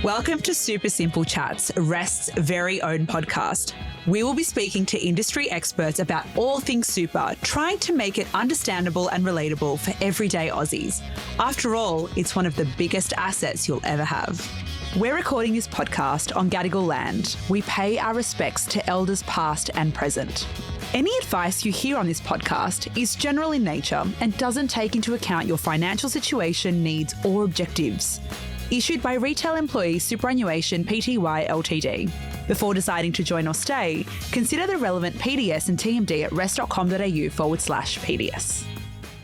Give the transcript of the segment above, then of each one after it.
Welcome to Super Simple Chats, Rest's very own podcast. We will be speaking to industry experts about all things super, trying to make it understandable and relatable for everyday Aussies. After all, it's one of the biggest assets you'll ever have. We're recording this podcast on Gadigal land. We pay our respects to elders past and present. Any advice you hear on this podcast is general in nature and doesn't take into account your financial situation, needs or objectives. Issued by Retail Employee Superannuation Pty Ltd. Before deciding to join or stay, consider the relevant PDS and TMD at rest.com.au/PDS.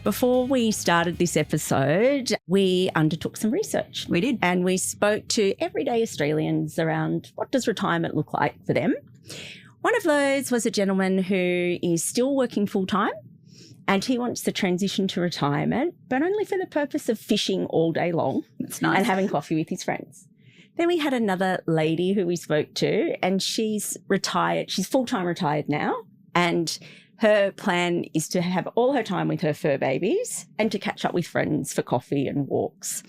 Before we started this episode, we undertook some research. We did. And we spoke to everyday Australians around what does retirement look like for them. One of those was a gentleman who is still working full-time and he wants to transition to retirement, but only for the purpose of fishing all day long. That's nice. And having coffee with his friends. Then we had another lady who we spoke to and she's retired. She's full-time retired now and her plan is to have all her time with her fur babies and to catch up with friends for coffee and walks.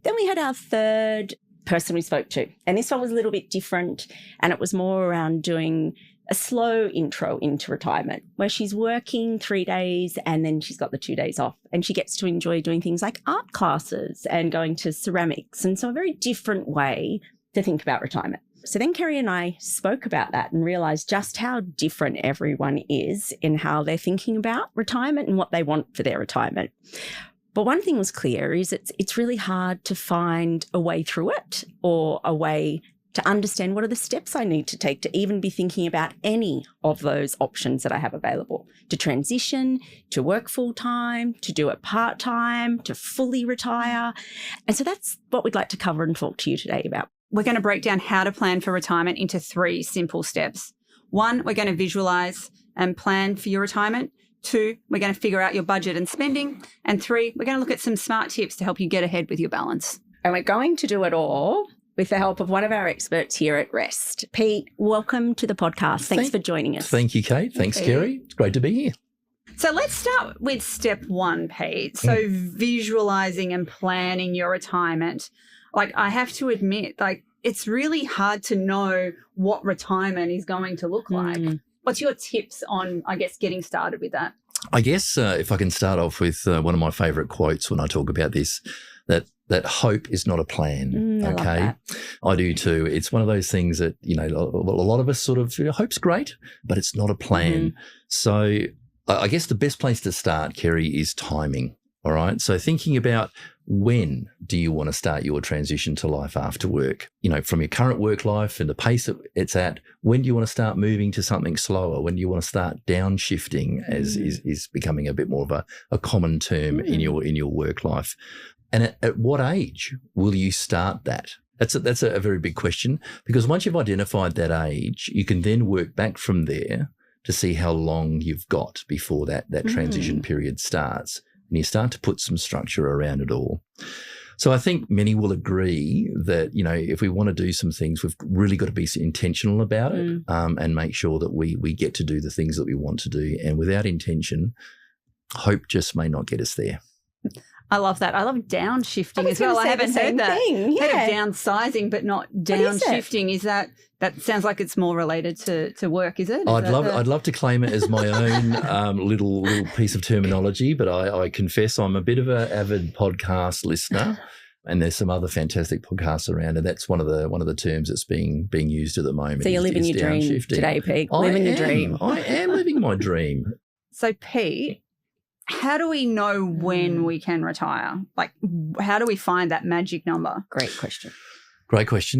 Then we had our third person we spoke to, and this one was a little bit different and it was more around doing a slow intro into retirement where she's working 3 days and then she's got the 2 days off and she gets to enjoy doing things like art classes and going to ceramics. And so a very different way to think about retirement. So then Kerry and I spoke about that and realised just how different everyone is in how they're thinking about retirement and what they want for their retirement. But one thing was clear is it's really hard to find a way through it or a way to understand what are the steps I need to take to even be thinking about any of those options that I have available, to transition, to work full-time, to do it part-time, to fully retire. And so that's what we'd like to cover and talk to you today about. We're going to break down how to plan for retirement into 3 simple steps. 1, we're going to visualise and plan for your retirement. 2, we're going to figure out your budget and spending. And 3, we're going to look at some smart tips to help you get ahead with your balance. And we're going to do it all with the help of one of our experts here at Rest. Pete, welcome to the podcast. Thanks for joining us. Thank you, Kate. Thanks, Kerry. It's great to be here. So let's start with step 1, Pete. So visualising and planning your retirement. Like, I have to admit, it's really hard to know what retirement is going to look like. What's your tips on, getting started with that? I guess if I can start off with one of my favourite quotes when I talk about this, that hope is not a plan. Okay. I do too. It's one of those things that, a lot of us sort of, hope's great, but it's not a plan. So I guess the best place to start, Kerry, is timing. All right. So thinking about when do you want to start your transition to life after work? From your current work life and the pace that it's at, when do you want to start moving to something slower? When do you want to start downshifting, as is becoming a bit more of a common term in your work life? And at what age will you start that? That's a very big question, because once you've identified that age, you can then work back from there to see how long you've got before that transition period starts. And you start to put some structure around it all. So I think many will agree that, if we want to do some things, we've really got to be intentional about it and make sure that we get to do the things that we want to do. And without intention, hope just may not get us there. I love that. I love downshifting as well. I haven't heard that. Yeah. Heard of downsizing, but not downshifting. Is that sounds like it's more related to work, is it? I'd love to claim it as my own little piece of terminology, but I confess I'm a bit of an avid podcast listener. And there's some other fantastic podcasts around, and that's one of the terms that's being used at the moment. So you're living your dream today, Pete. Living your dream. I am living my dream. So, Pete, how do we know when we can retire? How do we find that magic number? Great question.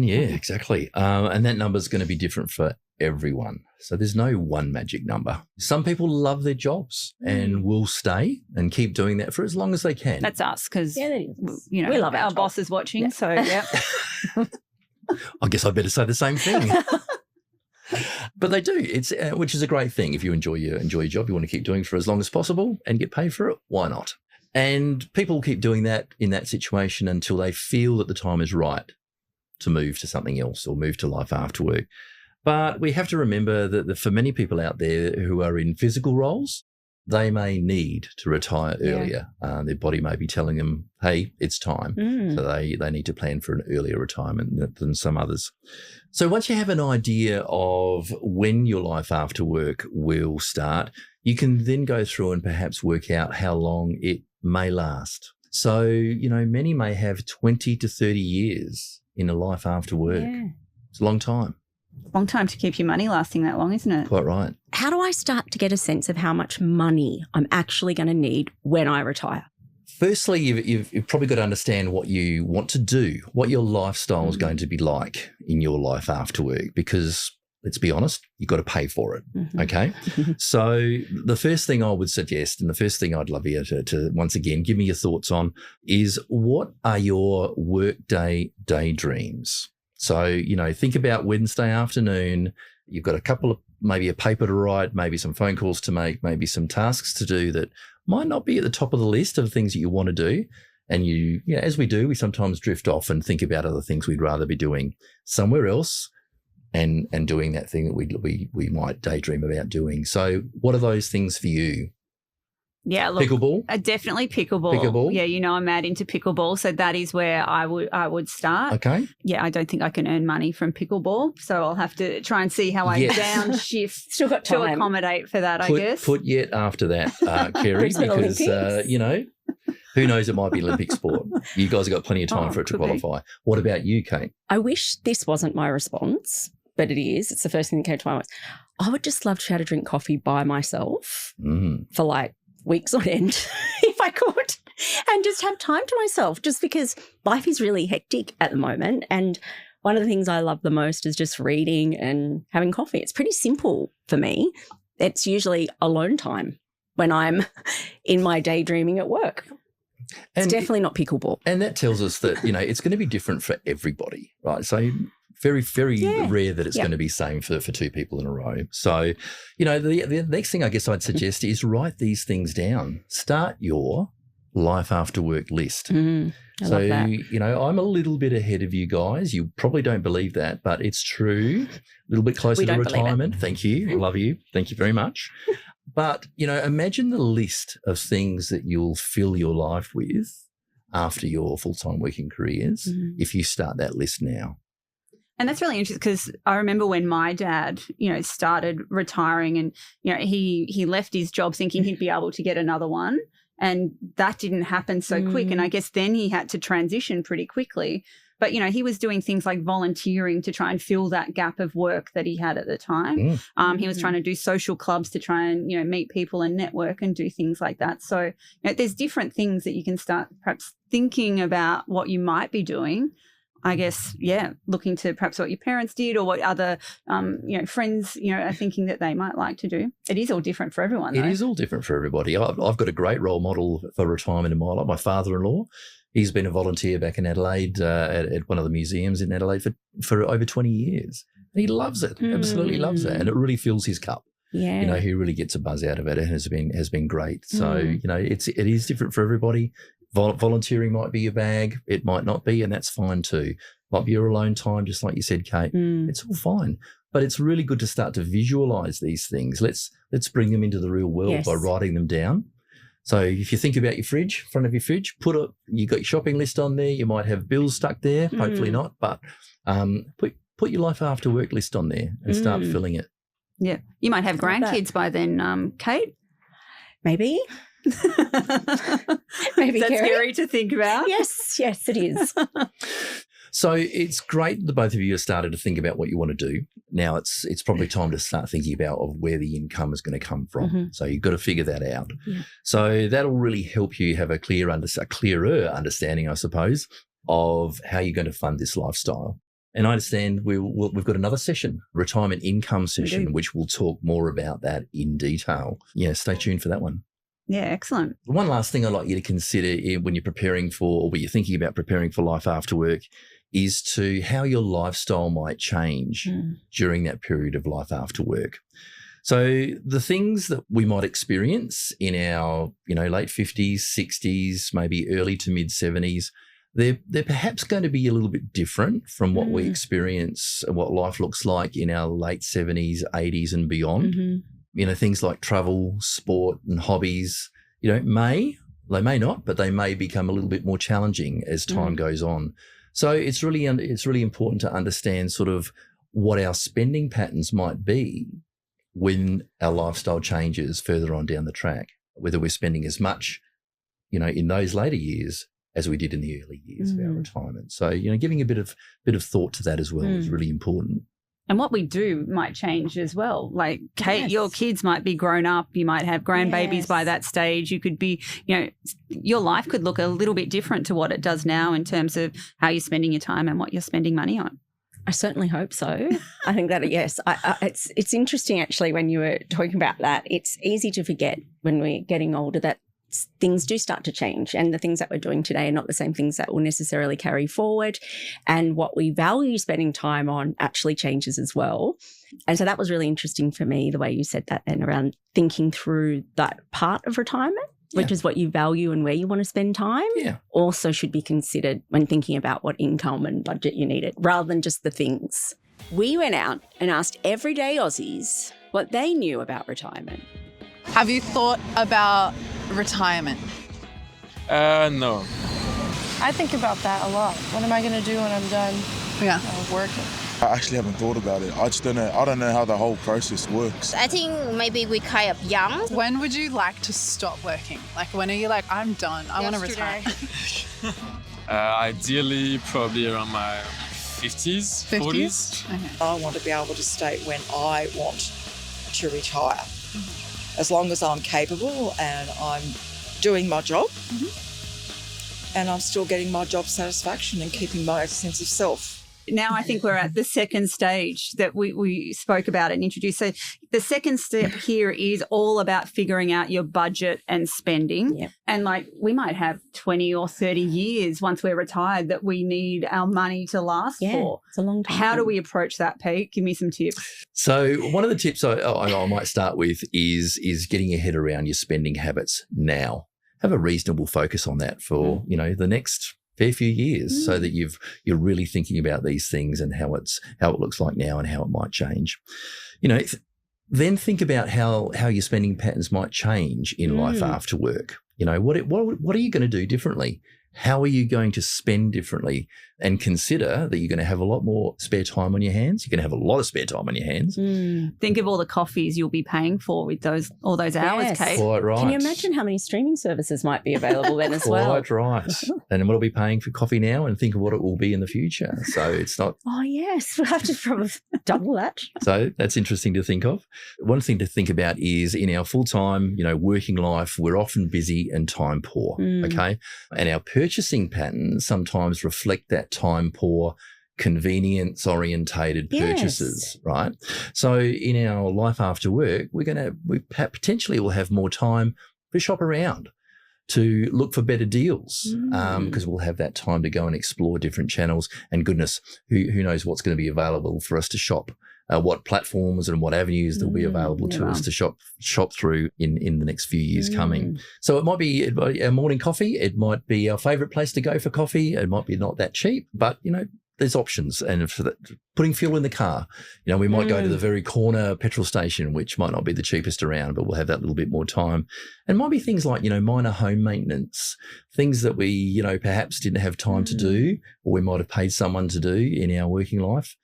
Yeah, exactly. And that number is going to be different for everyone. So there's no one magic number. Some people love their jobs and will stay and keep doing that for as long as they can. That's us, because we love our boss is watching. Yeah. So, yeah. I guess I better say the same thing. But they do. It's which is a great thing. If you enjoy your job, you want to keep doing it for as long as possible and get paid for it. Why not? And people keep doing that in that situation until they feel that the time is right to move to something else or move to life after work. But we have to remember that for many people out there who are in physical roles, they may need to retire earlier. Their body may be telling them, hey, it's time. So they need to plan for an earlier retirement than some others. So once you have an idea of when your life after work will start, you can then go through and perhaps work out how long it may last. So, many may have 20 to 30 years in a life after work. Yeah. It's a long time. Long time to keep your money lasting that long, isn't it? Quite right. How do I start to get a sense of how much money I'm actually going to need when I retire? Firstly, you've probably got to understand what you want to do, what your lifestyle is going to be like in your life after work, because let's be honest, you've got to pay for it, okay? So the first thing I would suggest, and the first thing I'd love you to once again give me your thoughts on, is what are your workday daydreams? So, think about Wednesday afternoon, you've got a couple of, maybe a paper to write, maybe some phone calls to make, maybe some tasks to do that might not be at the top of the list of things that you want to do. And as we do, we sometimes drift off and think about other things we'd rather be doing somewhere else and doing that thing that we might daydream about doing. So what are those things for you? Yeah, look, pickleball? Definitely pickleball. Pickleball? Yeah, I'm mad into pickleball, so that is where I would start. Okay. Yeah, I don't think I can earn money from pickleball, so I'll have to try and see how I downshift Still got time to accommodate for that, I guess. Put yet after that, Kerry, because, who knows, it might be Olympic sport. You guys have got plenty of time for it to qualify. Be. What about you, Kate? I wish this wasn't my response, but it is. It's the first thing that came to my mind. I would just love to be able to drink coffee by myself for weeks on end if I could, and just have time to myself, just because life is really hectic at the moment. And one of the things I love the most is just reading and having coffee. It's pretty simple for me. It's usually alone time when I'm in my daydreaming at work. It's definitely not pickleball. And that tells us that, it's going to be different for everybody, right? So very, very rare that it's going to be same for two people in a row. So, the next thing I guess I'd suggest is write these things down. Start your life after work list. I love that. I'm a little bit ahead of you guys. You probably don't believe that, but it's true. A little bit closer to retirement. Thank you. I love you. Thank you very much. But, imagine the list of things that you'll fill your life with after your full-time working careers if you start that list now. And that's really interesting because I remember when my dad, started retiring and, he left his job thinking he'd be able to get another one. And that didn't happen so quick. And I guess then he had to transition pretty quickly. But, he was doing things like volunteering to try and fill that gap of work that he had at the time. He was trying to do social clubs to try and, meet people and network and do things like that. So there's different things that you can start perhaps thinking about what you might be doing. I guess, looking to perhaps what your parents did or what other, friends, are thinking that they might like to do. It is all different for everyone, though. It is all different for everybody. I've got a great role model for retirement in my life, my father-in-law. He's been a volunteer back in Adelaide at one of the museums in Adelaide for over 20 years. And he loves it, absolutely loves it. And it really fills his cup. Yeah. He really gets a buzz out of it and has been great. So, it is different for everybody. Volunteering might be your bag. It might not be, and that's fine too. Might be your alone time, just like you said, Kate. It's all fine. But it's really good to start to visualize these things. Let's bring them into the real world by writing them down. So if you think about your fridge, front of your fridge, you got your shopping list on there. You might have bills stuck there, hopefully not, but put your life after work list on there and start filling it. Yeah. You might have grandkids by then, Kate. Maybe. Maybe that's Kerry. Scary to think about. Yes, it is. So it's great that both of you have started to think about what you want to do. Now it's probably time to start thinking about where the income is going to come from. So you've got to figure that out. So that'll really help you have a clearer understanding, I suppose, of how you're going to fund this lifestyle. And I understand we've got another session, retirement income session, which we'll talk more about that in detail. Yeah, stay tuned for that one. Yeah, excellent. One last thing I'd like you to consider when you're preparing for, or when you're thinking about preparing for life after work, is to how your lifestyle might change during that period of life after work. So the things that we might experience in our, late 50s, 60s, maybe early to mid 70s, they're perhaps going to be a little bit different from what we experience and what life looks like in our late 70s, 80s and beyond. things like travel, sport and hobbies, they may not, but they may become a little bit more challenging as time goes on. So it's really important to understand sort of what our spending patterns might be when our lifestyle changes further on down the track, whether we're spending as much, in those later years as we did in the early years of our retirement. So, giving a bit of thought to that as well is really important. And what we do might change as well. Like, Kate, your kids might be grown up. You might have grandbabies by that stage. You could be, your life could look a little bit different to what it does now in terms of how you're spending your time and what you're spending money on. I certainly hope so. I think that, yes. It's interesting, actually, when you were talking about that. It's easy to forget when we're getting older that things do start to change, and the things that we're doing today are not the same things that will necessarily carry forward, and what we value spending time on actually changes as well. And so that was really interesting for me, the way you said that, and around thinking through that part of retirement, which is what you value and where you want to spend time, also should be considered when thinking about what income and budget you needed, rather than just the things. We went out and asked everyday Aussies what they knew about retirement. Have you thought about retirement? No. I think about that a lot. What am I going to do when I'm done working? I actually haven't thought about it. I just don't know. I don't know how the whole process works. I think maybe we're kind of young. When would you like to stop working? Like, when are you like, I'm done, I want to retire? Ideally, probably around my 50s, 40s. Okay. I want to be able to state when I want to retire. As long as I'm capable and I'm doing my job and I'm still getting my job satisfaction and keeping my sense of self. Now I think we're at the second stage that we spoke about and introduced. So the second step here is all about figuring out your budget and spending. Yep. And we might have 20 or 30 years once we're retired that we need our money to last for. It's a long time. How do we approach that, Pete? Give me some tips. So one of the tips I might start with is getting your head around your spending habits now. Have a reasonable focus on that for, the next fair few years, so that you're really thinking about these things and how it looks like now and how it might change. Then think about how your spending patterns might change in life after work. What are you going to do differently? How are you going to spend differently? And consider that you're going to have a lot more spare time on your hands. You're going to have a lot of spare time on your hands. Think of all the coffees you'll be paying for with all those hours, Kate. Quite right. Can you imagine how many streaming services might be available then as well? Quite right. And what I'll be paying for coffee now, and think of what it will be in the future. So it's not... Oh, yes. We'll have to probably double that. So that's interesting to think of. One thing to think about is in our full-time, working life, we're often busy and time poor, okay? And our purchasing patterns sometimes reflect that time poor, convenience-orientated purchases, right? So in our life after work, we potentially will have more time to shop around, to look for better deals, because we'll have that time to go and explore different channels. And goodness, who knows what's going to be available for us to shop, what platforms and what avenues there'll be available to us to shop through in the next few years coming. So it might be our morning coffee. It might be our favourite place to go for coffee. It might be not that cheap, but, there's options. And for putting fuel in the car, we might go to the very corner petrol station, which might not be the cheapest around, but we'll have that little bit more time. And might be things like, minor home maintenance, things that we, perhaps didn't have time to do, or we might have paid someone to do in our working life.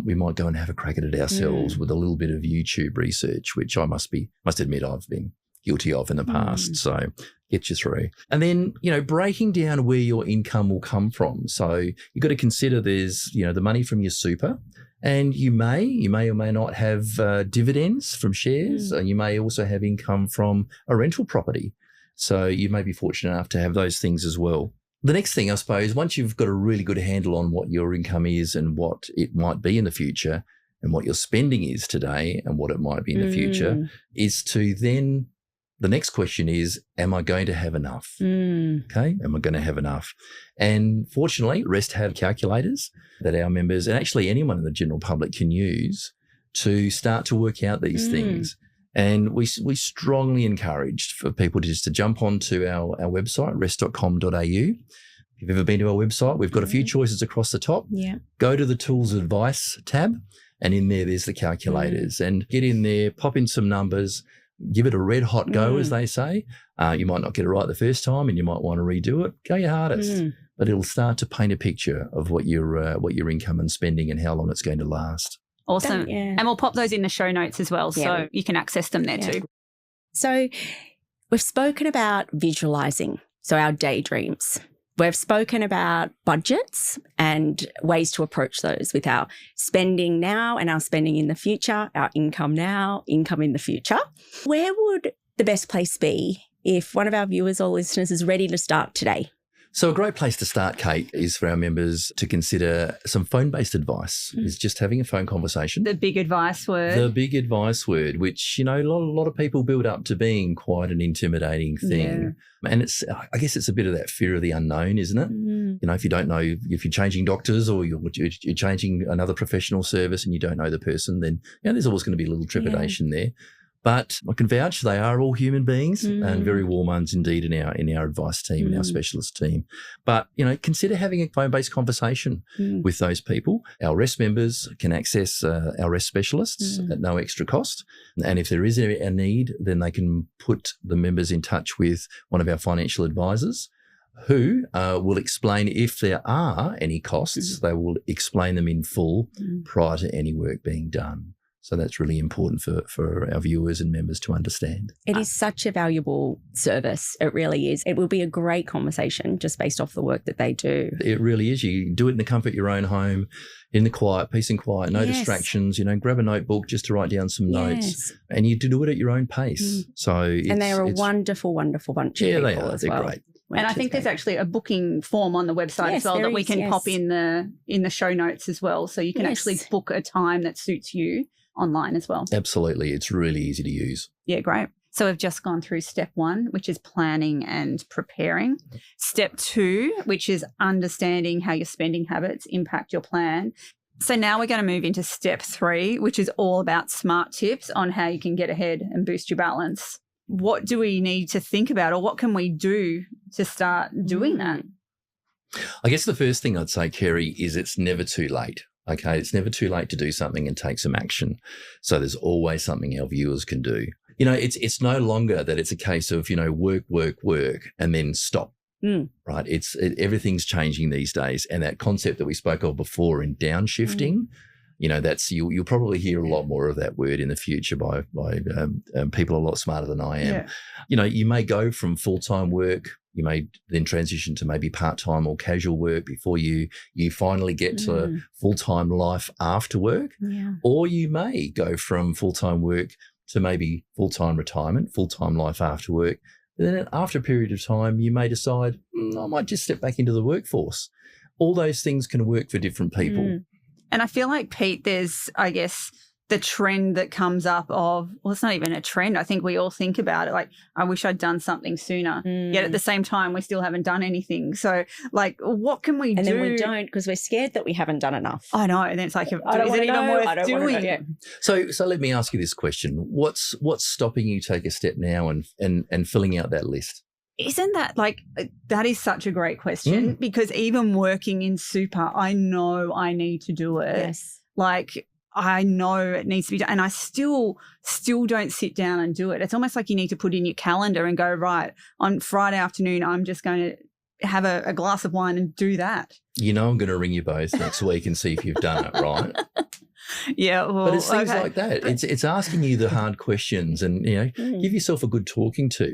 We might go and have a crack at it ourselves with a little bit of YouTube research, which I must admit I've been guilty of in the past. So get you through. And then, breaking down where your income will come from. So you've got to consider there's, the money from your super, and you may or may not have dividends from shares, and you may also have income from a rental property. So you may be fortunate enough to have those things as well. The next thing, I suppose, once you've got a really good handle on what your income is and what it might be in the future, and what your spending is today and what it might be in the future, is to then, the next question is, am I going to have enough? Okay, am I going to have enough? And fortunately, Rest have calculators that our members, and actually anyone in the general public, can use to start to work out these things. And we strongly encouraged for people to jump onto our website, rest.com.au. If you've ever been to our website, we've got a few choices across the top. Yeah. Go to the Tools Advice tab, And in there's the calculators. And get in there, pop in some numbers, give it a red hot go, as they say. You might not get it right the first time and you might want to redo it. Go your hardest. But it'll start to paint a picture of what your income and spending and how long it's going to last. Awesome. And we'll pop those in the show notes as well, so you can access them there too. So we've spoken about visualizing, so our daydreams. We've spoken about budgets and ways to approach those with our spending now and our spending in the future, our income now, income in the future. Where would the best place be if one of our viewers or listeners is ready to start today? So a great place to start, Kate, is for our members to consider some phone-based advice, is just having a phone conversation. The big advice word. The big advice word, which, a lot of people build up to being quite an intimidating thing. Yeah. And I guess it's a bit of that fear of the unknown, isn't it? If you don't know, if you're changing doctors or you're changing another professional service and you don't know the person, then there's always going to be a little trepidation there. But I can vouch they are all human beings and very warm ones indeed in our advice team, in our specialist team. But, consider having a phone-based conversation with those people. Our REST members can access our REST specialists at no extra cost. And if there is a need, then they can put the members in touch with one of our financial advisors who will explain if there are any costs. They will explain them in full prior to any work being done. So that's really important for our viewers and members to understand. It is such a valuable service. It really is. It will be a great conversation just based off the work that they do. It really is. You do it in the comfort of your own home, in the quiet, peace and quiet, no distractions. Grab a notebook just to write down some notes, and you do it at your own pace. And they are a wonderful, wonderful bunch of people. Yeah, they are. They're great. And I think there's actually a booking form on the website as well that we can pop in the show notes as well. So you can actually book a time that suits you online as well. Absolutely. It's really easy to use. Yeah, great. So we've just gone through step 1, which is planning and preparing. Step 2, which is understanding how your spending habits impact your plan. So now we're going to move into step 3, which is all about smart tips on how you can get ahead and boost your balance. What do we need to think about, or what can we do to start doing that? I guess the first thing I'd say, Kerry, is it's never too late. Okay, it's never too late to do something and take some action. So there's always something our viewers can do. It's no longer that it's a case of, work, and then stop. Right? Everything's changing these days. And that concept that we spoke of before in downshifting, that's you'll probably hear a lot more of that word in the future by people a lot smarter than I am. Yeah. You may go from full-time work. You may then transition to maybe part-time or casual work before you finally get to full-time life after work. Yeah. Or you may go from full-time work to maybe full-time retirement, full-time life after work. And then after a period of time, you may decide, I might just step back into the workforce. All those things can work for different people. And I feel like, Pete, there's, I guess, the trend that comes up of, well, it's not even a trend. I think we all think about it like, I wish I'd done something sooner. Yet at the same time, we still haven't done anything. So, what can we do? And then we don't because we're scared that we haven't done enough. I know. And then it's like, is it even worth doing? So let me ask you this question. What's stopping you take a step now and filling out that list? Isn't that that is such a great question because even working in super, I know I need to do it. Yes. I know it needs to be done and I still don't sit down and do it. It's almost like you need to put in your calendar and go, right, on Friday afternoon, I'm just going to have a glass of wine and do that. I'm going to ring you both next week and see if you've done it, right? Yeah, well, but it's things like that. It's asking you the hard questions and, give yourself a good talking to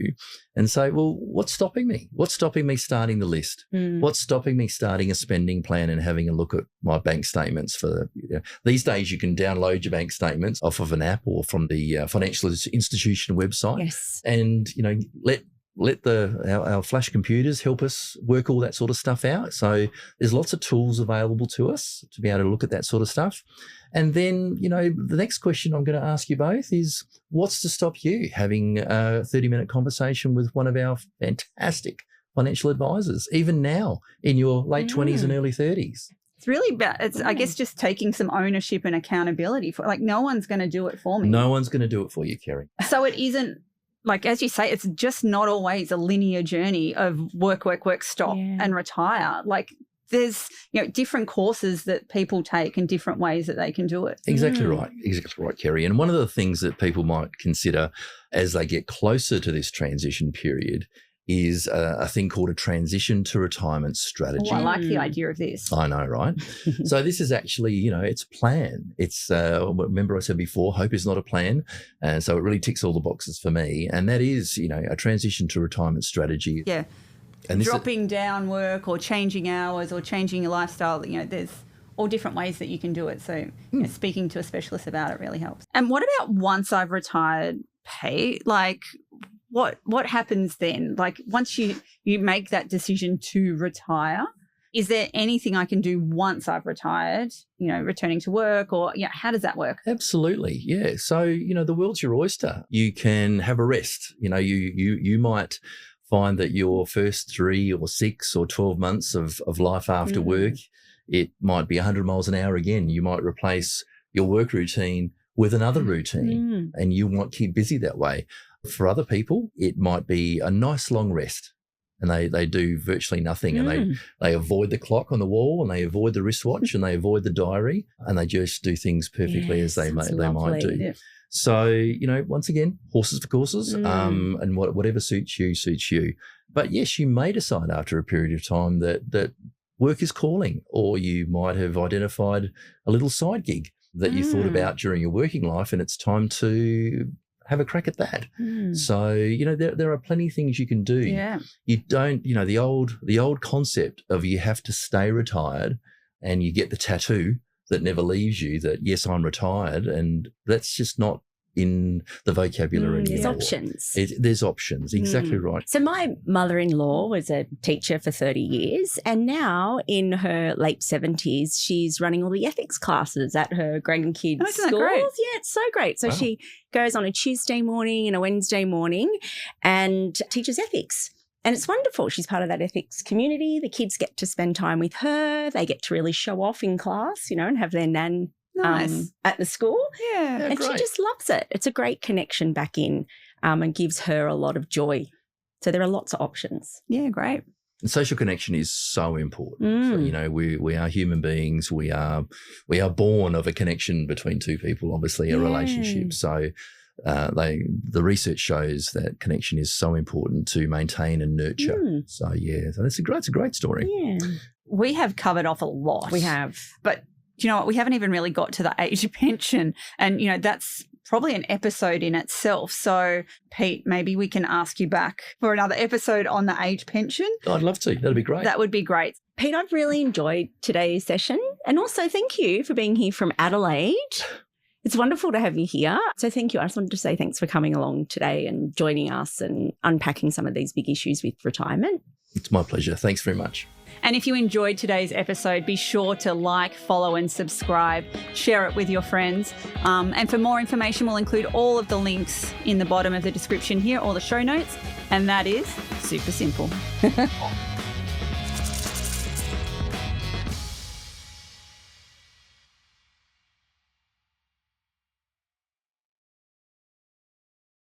and say, well, what's stopping me? What's stopping me starting the list? What's stopping me starting a spending plan and having a look at my bank statements these days you can download your bank statements off of an app or from the financial institution website. Yes. And, let our flash computers help us work all that sort of stuff out. So there's lots of tools available to us to be able to look at that sort of stuff. And then, the next question I'm going to ask you both is what's to stop you having a 30-minute conversation with one of our fantastic financial advisors, even now in your late 20s and early 30s? It's really about, I guess, just taking some ownership and accountability for no one's going to do it for me. No one's going to do it for you, Kerry. So it isn't, as you say, it's just not always a linear journey of work, stop and retire. there's, different courses that people take and different ways that they can do it. Exactly right. Exactly right, Kerry. And one of the things that people might consider as they get closer to this transition period is a thing called a transition to retirement strategy. Oh, I like the idea of this. I know, right? So this is actually, it's a plan. It's, remember I said before, hope is not a plan. And so it really ticks all the boxes for me. And that is, a transition to retirement strategy. Yeah. And dropping down work or changing hours or changing your lifestyle, there's all different ways that you can do it. So speaking to a specialist about it really helps. And what about once I've retired, Pete? Like, what happens then? Like, once you make that decision to retire, is there anything I can do once I've retired, returning to work, or how does that work? Absolutely. Yeah. So, the world's your oyster. You can have a rest. You might find that your first 3 or 6 or 12 months of life after work, it might be 100 miles an hour again. You might replace your work routine with another routine and you might keep busy that way. For other people, it might be a nice long rest and they do virtually nothing and they avoid the clock on the wall and they avoid the wristwatch and they avoid the diary and they just do things perfectly as they might do. Yeah. So, once again, horses for courses and whatever suits you. But yes, you may decide after a period of time that work is calling, or you might have identified a little side gig that you thought about during your working life and it's time to have a crack at that. So, there are plenty of things you can do. Yeah. You don't, the old concept of you have to stay retired and you get the tattoo that never leaves you that, yes, I'm retired. And that's just not in the vocabulary anymore. There's options. There's options. Exactly right. So my mother-in-law was a teacher for 30 years and now in her late 70s, she's running all the ethics classes at her grandkids' schools. Great? Yeah, it's so great. So she goes on a Tuesday morning and a Wednesday morning and teaches ethics. And it's wonderful. She's part of that ethics community. The kids get to spend time with her. They get to really show off in class, and have their nan at the school. Yeah. And great. she just loves it. It's a great connection back in and gives her a lot of joy. So there are lots of options. Yeah, great. And social connection is so important. So, we are human beings. We are born of a connection between two people, obviously a relationship. So the research shows that connection is so important to maintain and nurture. So it's a great story. Yeah. We have covered off a lot. We have. But you know what? We haven't even really got to the age pension. And, that's probably an episode in itself. So, Pete, maybe we can ask you back for another episode on the age pension. I'd love to. That'd be great. That would be great. Pete, I've really enjoyed today's session. And also thank you for being here from Adelaide. It's wonderful to have you here. So thank you. I just wanted to say thanks for coming along today and joining us and unpacking some of these big issues with retirement. It's my pleasure. Thanks very much. And if you enjoyed today's episode, be sure to like, follow and subscribe. Share it with your friends. And for more information, we'll include all of the links in the bottom of the description here, all the show notes. And that is super simple.